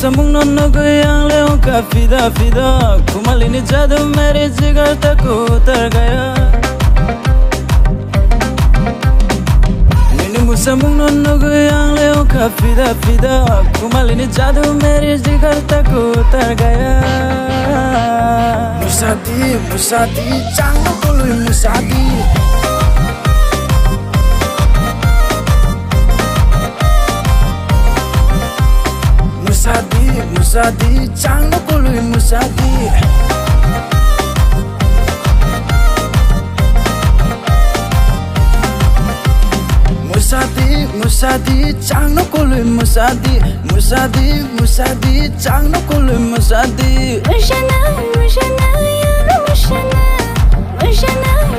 Samung nono goyang leon ka fida fida Kumal ini jadu mere jigar tak utar gaya Nini musamung nono goyang leon ka fida fida Kumal ini jadu mere jigar tak utar gaya Musadi musadi jangan kului musadi Musadi, jangan kului musadi Musadi, jangan kului musadi Musadi, jangan kului musadi Mushana, ya mushana